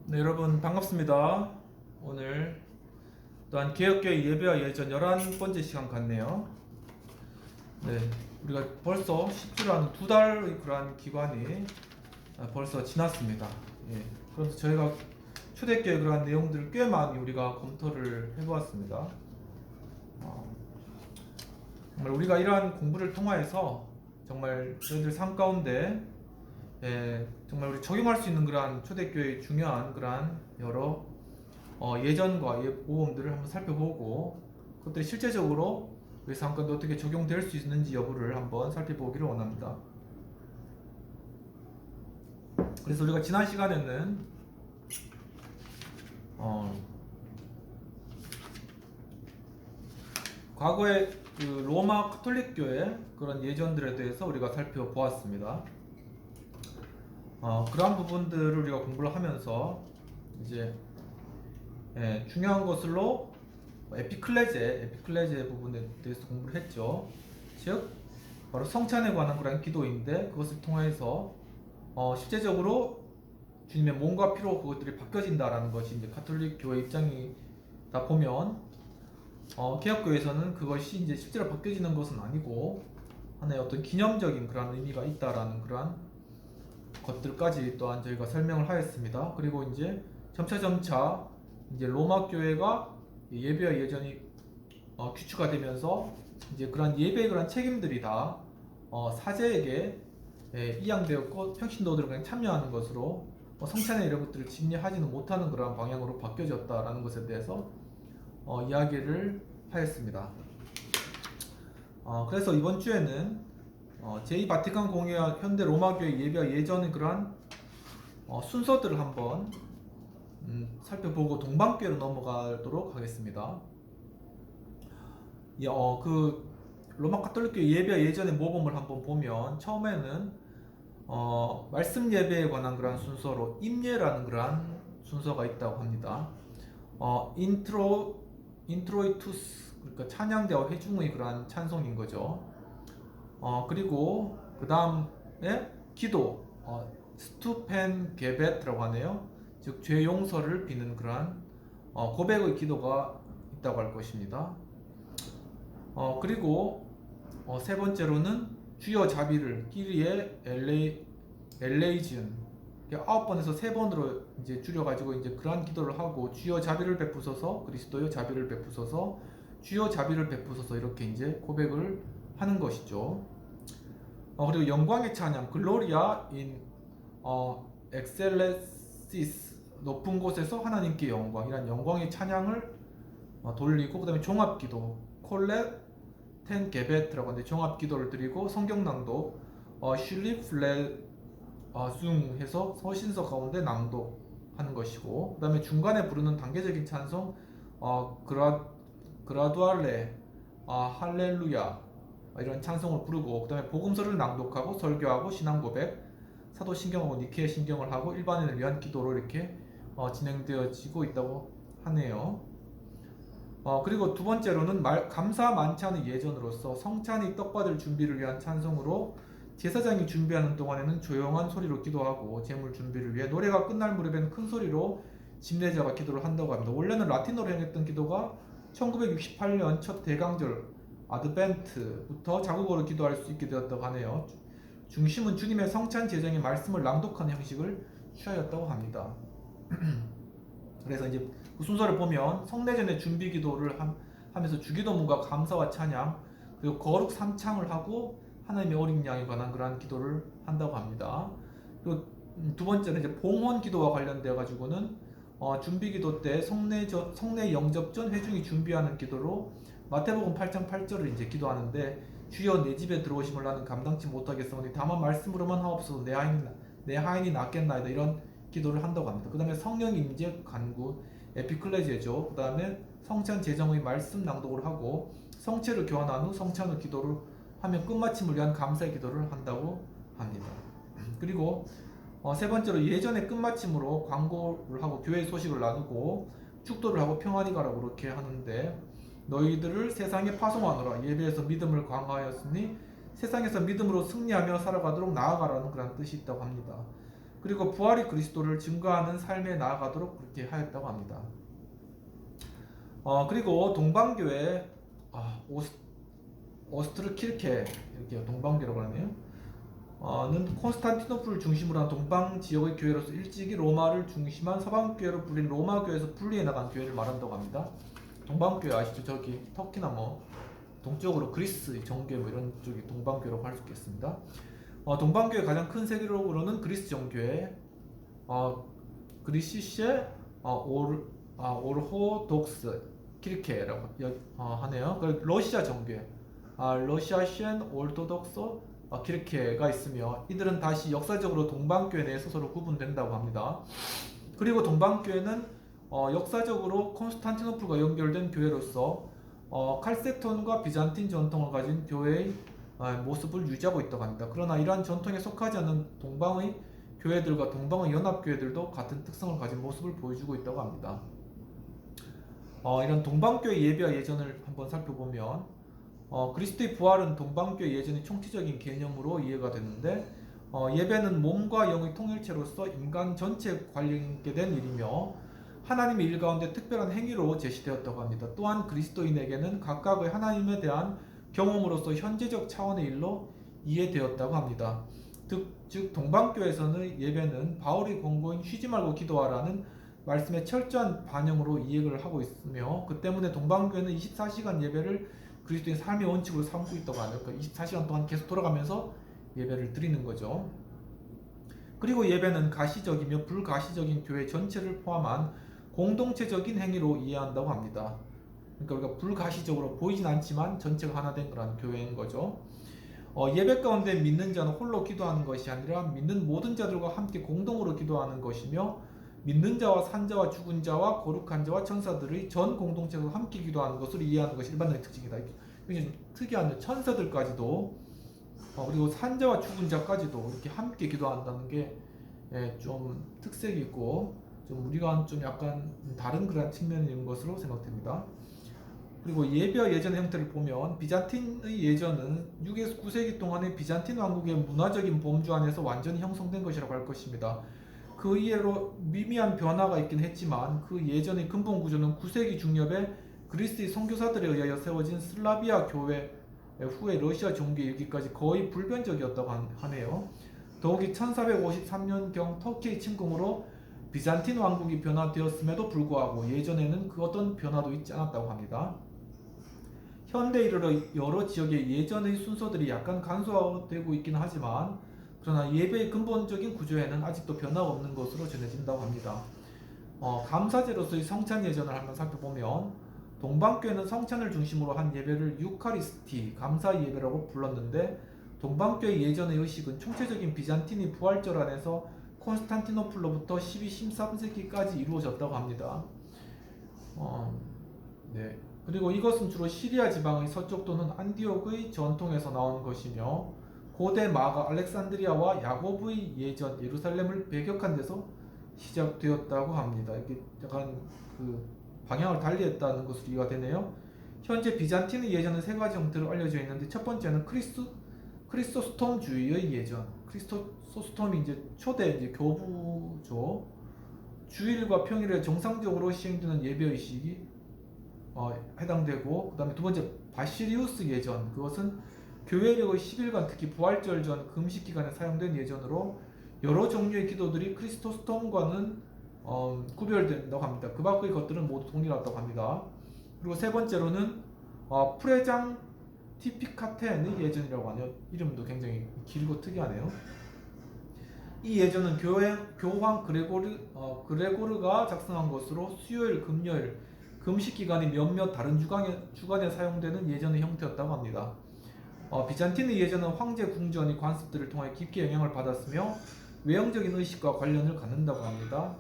네, 여러분 반갑습니다. 오늘 또한 개혁교회 예배와 예전 11번째 시간 같네요. 네, 우리가 벌써 10주라는 두 달의 그러한 기간이 벌써 지났습니다. 예, 그래서 저희가 초대교회 그러한 내용들을 꽤 많이 우리가 검토를 해보았습니다. 정말 우리가 이러한 공부를 통하여서 정말 저희들 삶 가운데 정말 우리 적용할 수 있는 그러한 초대교회의 중요한 그러한 여러 예전과 모험들을 한번 살펴보고 그것들이 실제적으로 우리 삶 가운데 어떻게 적용될 수 있는지 여부를 한번 살펴보기를 원합니다. 그래서 우리가 지난 시간에는 과거의 그 로마 카톨릭 교회 그런 예전들에 대해서 우리가 살펴보았습니다. 그러한 부분들을 우리가 공부를 하면서 이제 중요한 것으로 에피클레제 부분에 대해서 공부를 했죠. 즉 바로 성찬에 관한 그런 기도인데 그것을 통해서 실제적으로 주님의 몸과 피로 그것들이 바뀌어진다라는 것이 이제 가톨릭 교회 입장이다 보면 개혁교회에서는 그것이 이제 실제로 바뀌어지는 것은 아니고 하나의 어떤 기념적인 그런 의미가 있다라는 그러한 것들까지 또한 저희가 설명을 하였습니다. 그리고 이제 점차 이제 로마 교회가 예배와 예전이 규칙화 되면서 이제 그런 예배의 그런 책임들이 다 사제에게 이양되었고 평신도들은 그냥 참여하는 것으로 성찬에 이런 것들을 집례하지는 못하는 그런 방향으로 바뀌어졌다라는 것에 대해서 이야기를 하였습니다. 그래서 이번 주에는 제2바티칸 공회와 현대 로마교회 예배와 예전의 그러한 순서들을 한번 살펴보고 동방교회로 넘어가도록 하겠습니다. 그 로마 카톨릭교회 예배와 예전의 모범을 한번 보면 처음에는 말씀 예배에 관한 그러한 순서로 임예라는 그러한 순서가 있다고 합니다. 인트로이투스 그러니까 찬양대와 회중의 그러한 찬송인 거죠. 그리고 그 다음에 기도 스투펜 게벳이라고 하네요. 즉 죄 용서를 비는 그러한 고백의 기도가 있다고 할 것입니다. 그리고 세 번째로는 주여 자비를 끼리에 엘레이지언 9번에서 3번으로 이제 줄여가지고 이제 그러한 기도를 하고 주여 자비를 베푸소서 그리스도여 자비를 베푸소서 주여 자비를 베푸소서 이렇게 이제 고백을 하는 것이죠. 그리고 영광의 찬양 글로리아 인 엑셀레시스 높은 곳에서 하나님께 영광이란 영광의 찬양을 돌리고 그 다음에 종합기도 콜렛 텐 게베트라고 하는데 종합기도를 드리고 성경 낭독 슐리플레 숭 해서 서신서 가운데 낭독하는 것이고 그 다음에 중간에 부르는 단계적인 찬송 그라두알레 할렐루야 이런 찬송을 부르고 그 다음에 복음서를 낭독하고 설교하고 신앙고백 사도신경하고 니케 신경을 하고 일반인을 위한 기도로 이렇게 진행되어지고 있다고 하네요. 그리고 두 번째로는 감사 만찬의 예전으로서 성찬이 떡받을 준비를 위한 찬송으로 제사장이 준비하는 동안에는 조용한 소리로 기도하고 제물 준비를 위해 노래가 끝날 무렵에는 큰 소리로 집례자가 기도를 한다고 합니다. 원래는 라틴어로 행했던 기도가 1968년 첫 대강절 아드벤트부터 자국어로 기도할 수 있게 되었다고 하네요. 중심은 주님의 성찬 제정의 말씀을 낭독하는 형식을 취하였다고 합니다. 그래서 이제 그 순서를 보면 성례전의 준비 기도를 하면서 주기도문과 감사와 찬양 그리고 거룩 삼창을 하고 하나님의 어린 양에 관한 그러한 기도를 한다고 합니다. 그리고 두 번째는 이제 봉헌 기도와 관련되어 가지고는 준비 기도 때 성례 영접 전 회중이 준비하는 기도로 마태복음 8장 8절을 이제 기도하는데 주여 내 집에 들어오심을 나는 감당치 못하겠사오니 다만 말씀으로만 하옵소서 내 하인이 낫겠나이다 이런 기도를 한다고 합니다. 그 다음에 성령 임재 간구 에피클레제죠. 그 다음에 성찬 제정의 말씀 낭독을 하고 성체를 교환한 후 성찬의 기도를 하면 끝마침을 위한 감사의 기도를 한다고 합니다. 그리고 세 번째로 예전의 끝마침으로 광고를 하고 교회 소식을 나누고 축도를 하고 평안히 가라고 그렇게 하는데 너희들을 세상에 파송하노라 예배에서 믿음을 강화하였으니 세상에서 믿음으로 승리하며 살아가도록 나아가라는 그런 뜻이 있다고 합니다. 그리고 부활이 그리스도를 증거하는 삶에 나아가도록 그렇게 하였다고 합니다. 그리고 동방교회 오스트르키르케 이렇게 동방교회라고 하네요. 는 콘스탄티노플을 중심으로 한 동방 지역의 교회로서 일찍이 로마를 중심한 서방 교회로 불린 로마 교회에서 분리해 나간 교회를 말한다고 합니다. 동방교회 아시죠? 저기 터키나 뭐 동쪽으로 그리스 정교회 뭐 이런 쪽이 동방교회라고 할 수 있겠습니다. 동방교회 가장 큰 세계적으로는 그리스 정교회, 그리시시의 오르호독스 키르케라고 하네요. 러시아 정교회, 러시아시엔 올토독스 키르케가 있으며 이들은 다시 역사적으로 동방교회 내에서 서로 구분된다고 합니다. 그리고 동방교회는 역사적으로 콘스탄티노플과 연결된 교회로서 칼세톤과 비잔틴 전통을 가진 교회의 모습을 유지하고 있다고 합니다. 그러나 이러한 전통에 속하지 않는 동방의 교회들과 동방의 연합교회들도 같은 특성을 가진 모습을 보여주고 있다고 합니다. 이런 동방교회 예배와 예전을 한번 살펴보면 그리스도의 부활은 동방교회 예전의 총체적인 개념으로 이해가 되는데 예배는 몸과 영의 통일체로서 인간 전체에 관련있게 된 일이며 하나님의 일 가운데 특별한 행위로 제시되었다고 합니다. 또한 그리스도인에게는 각각의 하나님에 대한 경험으로서 현재적 차원의 일로 이해되었다고 합니다. 즉 동방교회에서는 예배는 바울의 권고인 쉬지 말고 기도하라는 말씀의 철저한 반영으로 이해를 하고 있으며 그 때문에 동방교회는 24시간 예배를 그리스도의 삶의 원칙으로 삼고 있다고 하네요. 그러니까 24시간 동안 계속 돌아가면서 예배를 드리는 거죠. 그리고 예배는 가시적이며 불가시적인 교회 전체를 포함한 공동체적인 행위로 이해한다고 합니다. 그러니까 우리가 불가시적으로 보이진 않지만 전체가 하나 된 그런 교회인 거죠. 예배 가운데 믿는 자는 홀로 기도하는 것이 아니라 믿는 모든 자들과 함께 공동으로 기도하는 것이며 믿는 자와 산자와 죽은 자와 거룩한 자와 천사들의 전 공동체에서 함께 기도하는 것을 이해하는 것이 일반적인 특징이다. 굉장히 특이한 천사들까지도 그리고 산자와 죽은 자까지도 이렇게 함께 기도한다는 게 좀 특색이 있고 좀 우리가 좀 약간 다른 그런 측면이 있는 것으로 생각됩니다. 그리고 예배와 예전의 형태를 보면 비잔틴의 예전은 6에서 9세기 동안의 비잔틴 왕국의 문화적인 범주 안에서 완전히 형성된 것이라고 할 것입니다. 그 이해로 미미한 변화가 있긴 했지만 그 예전의 근본 구조는 9세기 중엽에 그리스의 선교사들에 의하여 세워진 슬라비아 교회 후에 러시아 종교에 이르기까지 거의 불변적이었다고 하네요. 더욱이 1453년경 터키의 침공으로 비잔틴 왕국이 변화되었음에도 불구하고 예전에는 그 어떤 변화도 있지 않았다고 합니다. 현대에 이르러 여러 지역의 예전의 순서들이 약간 간소화되고 있긴 하지만 그러나 예배의 근본적인 구조에는 아직도 변화가 없는 것으로 전해진다고 합니다. 감사제로서의 성찬 예전을 한번 살펴보면 동방교회는 성찬을 중심으로 한 예배를 유카리스티, 감사 예배라고 불렀는데 동방교회 예전의 의식은 총체적인 비잔틴이 부활절 안에서 콘스탄티노플로부터 12-13세기까지 이루어졌다고 합니다. 네. 그리고 이것은 주로 시리아 지방의 서쪽 또는 안디옥의 전통에서 나온 것이며 고대 마가 알렉산드리아와 야고보의 예전 예루살렘을 배격한 데서 시작되었다고 합니다. 이게 약간 그 방향을 달리했다는 것으로 이해가 되네요. 현재 비잔틴의 예전은 세 가지 형태로 알려져 있는데 첫 번째는 크리소스톰주의의 예전. 크리소스톰이 이제 초대 이제 교부죠. 주일과 평일에 정상적으로 시행되는 예배 의식이 해당되고 그다음에 두 번째 바시리우스 예전. 그것은 교회력의 10일간 특히 부활절 전 금식 기간에 사용된 예전으로 여러 종류의 기도들이 크리스토스톰과는 구별된다고 합니다. 그 밖의 것들은 모두 동일하다고 합니다. 그리고 세 번째로는 프레장 티피카텐의 예전이라고 하네요. 이름도 굉장히 길고 특이하네요. 이 예전은 교황 그레고르가 작성한 것으로 수요일, 금요일, 금식 기간이 몇몇 다른 주간에 사용되는 예전의 형태였다고 합니다. 비잔틴의 예전은 황제 궁전이 관습들을 통해 깊게 영향을 받았으며 외형적인 의식과 관련을 갖는다고 합니다.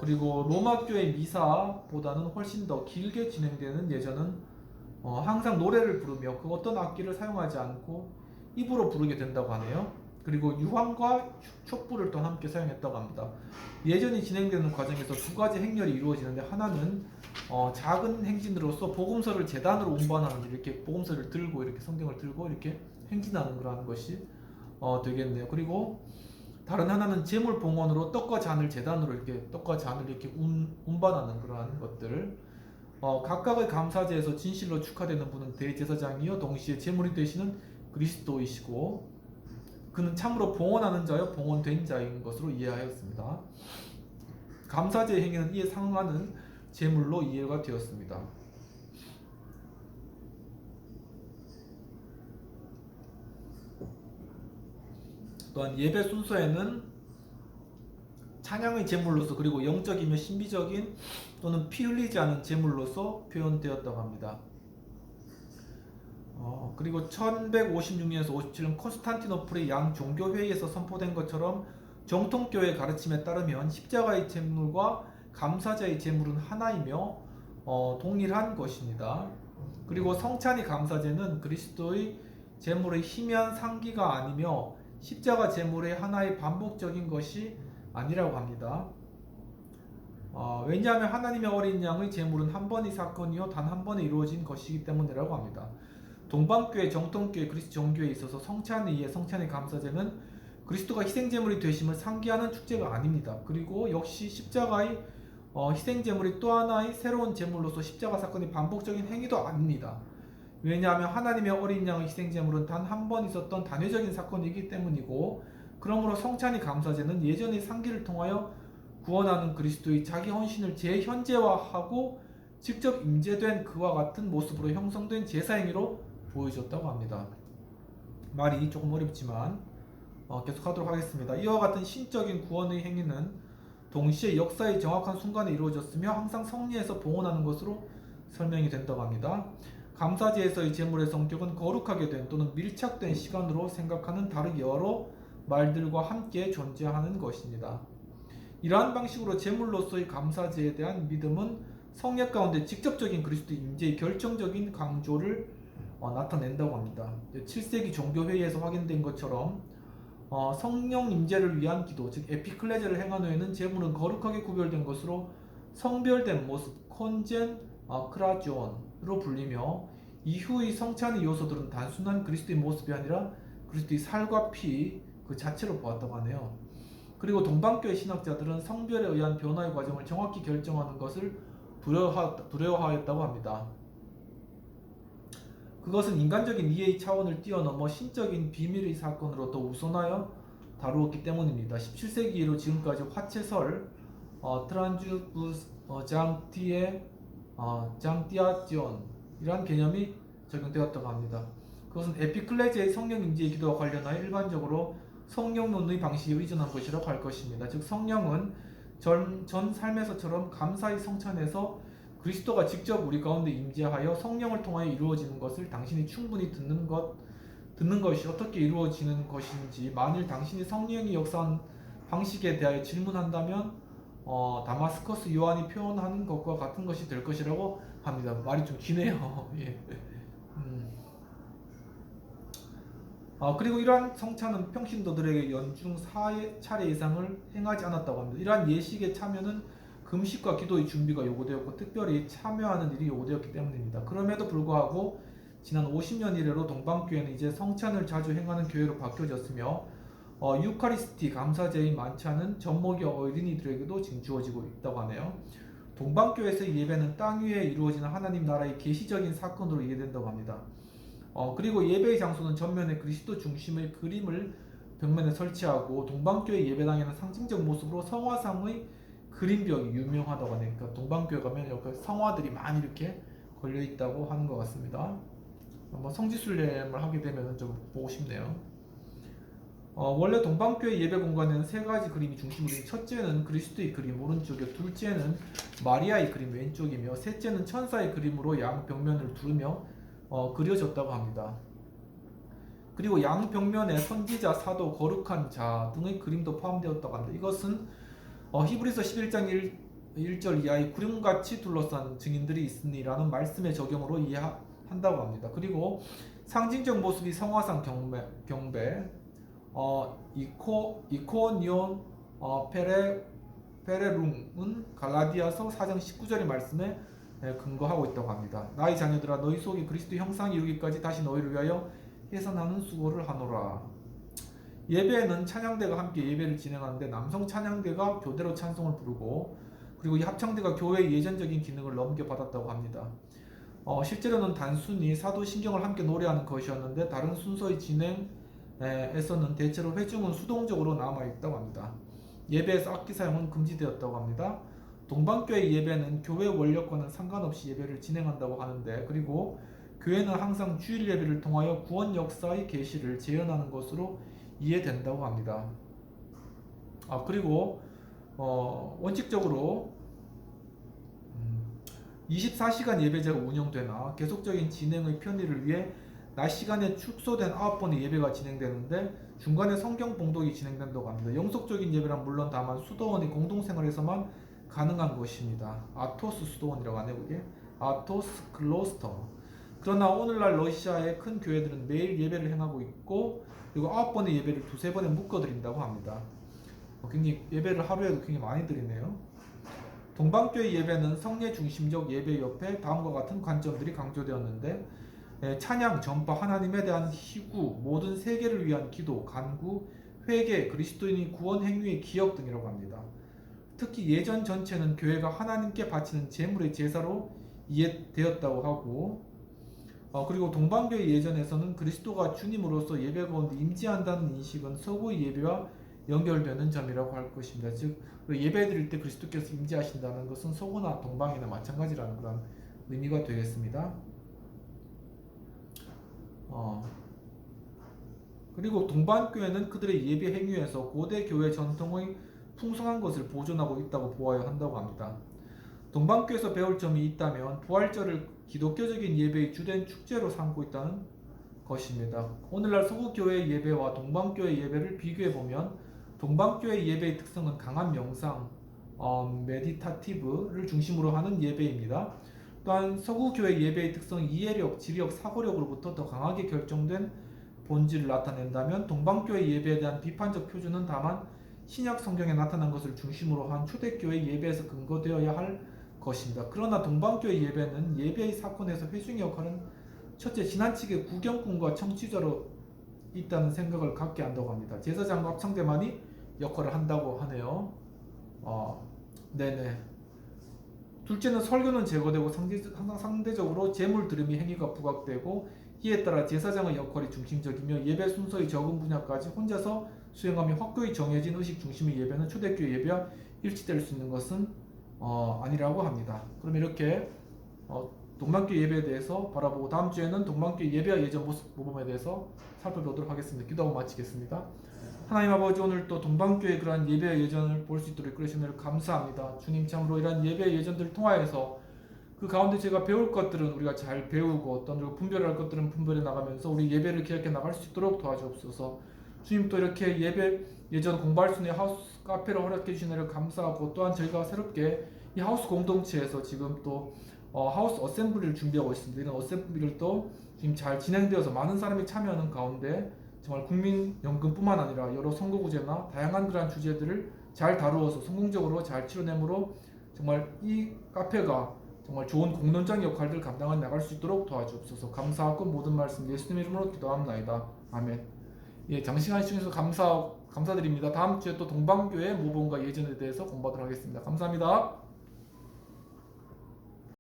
그리고 로마교의 미사보다는 훨씬 더 길게 진행되는 예전은 항상 노래를 부르며 그 어떤 악기를 사용하지 않고 입으로 부르게 된다고 하네요. 그리고 유황과 촛불을 또 함께 사용했다고 합니다. 예전이 진행되는 과정에서 두 가지 행렬이 이루어지는데 하나는 작은 행진으로서 복음서를 제단으로 운반하는 이렇게 복음서를 들고 이렇게 성경을 들고 이렇게 행진하는 그런 것이 되겠네요. 그리고 다른 하나는 제물 봉헌으로 떡과 잔을 제단으로 이렇게 떡과 잔을 이렇게 운반하는 그러한 것들. 각각의 감사제에서 진실로 축하되는 분은 대제사장이요 동시에 제물이 되시는 그리스도이시고 그는 참으로 봉헌하는 자요 봉헌된 자인 것으로 이해하였습니다. 감사제의 행위는 이에 상응하는 제물로 이해가 되었습니다. 또한 예배 순서에는 찬양의 제물로서 그리고 영적이며 신비적인 또는 피 흘리지 않은 제물로서 표현되었다고 합니다. 그리고 1156년에서 57년 콘스탄티노플의 양 종교회의에서 선포된 것처럼 정통교회 가르침에 따르면 십자가의 제물과 감사제의 제물은 하나이며 동일한 것입니다. 그리고 성찬이 감사제는 그리스도의 제물의 희미한 상기가 아니며 십자가 제물의 하나의 반복적인 것이 아니라고 합니다. 왜냐하면 하나님의 어린 양의 제물은 한 번의 사건이요 단 한 번에 이루어진 것이기 때문이라고 합니다. 동방교회, 정통교회, 그리스도 정교회에 있어서 성찬에 의해 성찬의 감사제는 그리스도가 희생제물이 되심을 상기하는 축제가 아닙니다. 그리고 역시 십자가의 희생제물이 또 하나의 새로운 제물로서 십자가 사건이 반복적인 행위도 아닙니다. 왜냐하면 하나님의 어린 양의 희생제물은 단 한 번 있었던 단회적인 사건이기 때문이고 그러므로 성찬이 감사제는 예전의 상기를 통하여 구원하는 그리스도의 자기 헌신을 재현재화하고 직접 임재된 그와 같은 모습으로 형성된 제사행위로 보여줬다고 합니다. 말이 조금 어렵지만 계속하도록 하겠습니다. 이와 같은 신적인 구원의 행위는 동시에 역사의 정확한 순간에 이루어졌으며 항상 성리에서 봉헌하는 것으로 설명이 된다고 합니다. 감사제에서의 제물의 성격은 거룩하게 된 또는 밀착된 시간으로 생각하는 다른 여러 말들과 함께 존재하는 것입니다. 이러한 방식으로 제물로서의 감사제에 대한 믿음은 성례 가운데 직접적인 그리스도의 임재의 결정적인 강조를 나타낸다고 합니다. 7세기 종교회의에서 확인된 것처럼 성령 임재를 위한 기도, 즉 에피클레제를 행한 후에는 제물은 거룩하게 구별된 것으로 성별된 모습, 콘젠 크라존으로 불리며 이후의 성찬의 요소들은 단순한 그리스도의 모습이 아니라 그리스도의 살과 피 그 자체로 보았다고 하네요. 그리고 동방교회 신학자들은 성별에 의한 변화의 과정을 정확히 결정하는 것을 두려워하였다고 합니다. 그것은 인간적인 이해의 차원을 뛰어넘어 신적인 비밀의 사건으로 더 우선하여 다루었기 때문입니다. 17세기 이후 지금까지 화채설, 트란주부스 장티아지온 이러한 개념이 적용되었다고 합니다. 그것은 에피클레제의 성령 임재의 기도와 관련하여 일반적으로 성령론의 방식에 의존한 것이라고 할 것입니다. 즉 성령은 전 삶에서처럼 감사의 성찬에서 그리스도가 직접 우리 가운데 임재하여 성령을 통하여 이루어지는 것을 당신이 충분히 듣는 것이 어떻게 이루어지는 것인지 만일 당신이 성령이 역사한 방식에 대하여 질문한다면 다마스커스 요한이 표현하는 것과 같은 것이 될 것이라고 합니다. 말이 좀 기네요. 예. 그리고 이러한 성찬은 평신도들에게 연중 4차례 이상을 행하지 않았다고 합니다. 이러한 예식의 참여는 금식과 기도의 준비가 요구되었고 특별히 참여하는 일이 요구되었기 때문입니다. 그럼에도 불구하고 지난 50년 이래로 동방교회는 이제 성찬을 자주 행하는 교회로 바뀌어졌으며 유카리스티 감사제의 만찬은 젖먹이 어린이들에게도 지금 주어지고 있다고 하네요. 동방교회에서의 예배는 땅 위에 이루어지는 하나님 나라의 계시적인 사건으로 이해된다고 합니다. 그리고 예배의 장소는 전면에 그리스도 중심의 그림을 벽면에 설치하고 동방교회 예배당에는 상징적 모습으로 성화상의 그림벽이 유명하다고 하네요. 그러니까 동방교회 가면 이렇게 성화들이 많이 이렇게 걸려 있다고 하는 것 같습니다. 한번 성지순례를 하게 되면 좀 보고 싶네요. 원래 동방교회 예배 공간에는 세 가지 그림이 중심으로 첫째는 그리스도의 그림 오른쪽에, 둘째는 마리아의 그림 왼쪽이며 셋째는 천사의 그림으로 양 벽면을 두르며 그려졌다고 합니다. 그리고 양 벽면에 선지자, 사도, 거룩한 자 등의 그림도 포함되었다고 합니다. 이것은 히브리서 11장 1절 이하의 구름같이 둘러싼 증인들이 있으니라는 말씀의 적용으로 이해한다고 합니다. 그리고 상징적 모습이 성화상 경배, 이코니온 페레룽은 갈라디아서 4장 19절의 말씀에 근거하고 있다고 합니다. 나의 자녀들아 너희 속에 그리스도 형상이 이루기까지 다시 너희를 위하여 해산하는 수고를 하노라. 예배에는 찬양대가 함께 예배를 진행하는데 남성 찬양대가 교대로 찬송을 부르고 그리고 이 합창대가 교회의 예전적인 기능을 넘겨받았다고 합니다. 실제로는 단순히 사도신경을 함께 노래하는 것이었는데 다른 순서의 진행에서는 대체로 회중은 수동적으로 남아있다고 합니다. 예배에서 악기 사용은 금지되었다고 합니다. 동방교회 예배는 교회 원력과는 상관없이 예배를 진행한다고 하는데 그리고 교회는 항상 주일 예배를 통하여 구원 역사의 계시를 재현하는 것으로 이해된다고 합니다. 그리고 원칙적으로 24시간 예배제가 운영되나 계속적인 진행의 편의를 위해 낮 시간에 축소된 9번의 예배가 진행되는데 중간에 성경 봉독이 진행된다고 합니다. 영속적인 예배란 물론 다만 수도원의 공동생활에서만 가능한 것입니다. 아토스 수도원이라고 하네요. 그게 아토스 클로스터. 그러나 오늘날 러시아의 큰 교회들은 매일 예배를 행하고 있고 그리고 9번의 예배를 두세 번에 묶어드린다고 합니다. 굉장히 예배를 하루에도 굉장히 많이 드리네요. 동방교회 예배는 성례 중심적 예배 옆에 다음과 같은 관점들이 강조되었는데 찬양, 전파, 하나님에 대한 희구, 모든 세계를 위한 기도, 간구, 회개, 그리스도인의 구원 행위의 기억 등이라고 합니다. 특히 예전 전체는 교회가 하나님께 바치는 제물의 제사로 이해되었다고 하고 그리고 동방교회 예전에서는 그리스도가 주님으로서 예배 가운데 임재한다는 인식은 서구의 예배와 연결되는 점이라고 할 것입니다. 즉 예배 드릴 때 그리스도께서 임재하신다는 것은 서구나 동방이나 마찬가지라는 그런 의미가 되겠습니다. 그리고 동방교회는 그들의 예배 행위에서 고대 교회 전통의 풍성한 것을 보존하고 있다고 보아야 한다고 합니다. 동방교회에서 배울 점이 있다면 부활절을 기독교적인 예배의 주된 축제로 삼고 있다는 것입니다. 오늘날 서구교회 예배와 동방교회 예배를 비교해보면 동방교회 예배의 특성은 강한 명상, 메디타티브를 중심으로 하는 예배입니다. 또한 서구교회 예배의 특성은 이해력, 지력, 사고력으로부터 더 강하게 결정된 본질을 나타낸다면 동방교회 예배에 대한 비판적 표준은 다만 신약 성경에 나타난 것을 중심으로 한 초대교회 예배에서 근거되어야 할 것입니다. 그러나 동방교회 예배는 예배의 사건에서 회중의 역할은 첫째, 지나치게 구경꾼과 청취자로 있다는 생각을 갖게 한다고 합니다. 제사장과 합창대만이 역할을 한다고 하네요. 네네. 둘째는 설교는 제거되고 상대적으로 제물 드림의 행위가 부각되고 이에 따라 제사장의 역할이 중심적이며 예배 순서의 적은 분야까지 혼자서 수행하며 확고히 정해진 의식 중심의 예배는 초대교회 예배와 일치될 수 있는 것은 아니라고 합니다. 그럼 이렇게 동방교회 예배에 대해서 바라보고 다음 주에는 동방교회 예배와 예전 모범에 대해서 살펴보도록 하겠습니다. 기도하고 마치겠습니다. 하나님 아버지, 오늘 또 동방교회 그러한 예배의 예전을 볼 수 있도록 이끌으신 을 감사합니다. 주님, 참으로 이러한 예배의 예전들을 통하여서 그 가운데 제가 배울 것들은 우리가 잘 배우고 또 분별할 것들은 분별해 나가면서 우리 예배를 기억해 나갈 수 있도록 도와주옵소서. 주님, 또 이렇게 예배 예전 공부할 수 있는 하우스 카페를 허락해 주신 을 감사하고 또한 저희가 새롭게 이 하우스 공동체에서 지금 또 하우스 어셈블리를 준비하고 있습니다. 이런 어셈블리를 또 지금 잘 진행되어서 많은 사람이 참여하는 가운데 정말 국민연금뿐만 아니라 여러 선거구제나 다양한 그러한 주제들을 잘 다루어서 성공적으로 잘 치러내므로 정말 이 카페가 정말 좋은 공론장 역할들을 감당해 나갈 수 있도록 도와주옵소서. 감사하고 모든 말씀 예수님의 이름으로 기도합나이다. 아멘. 장시간 시청해주셔서 감사드립니다. 다음 주에 또 동방교회 모범과 예전에 대해서 공부하도록 하겠습니다. 감사합니다.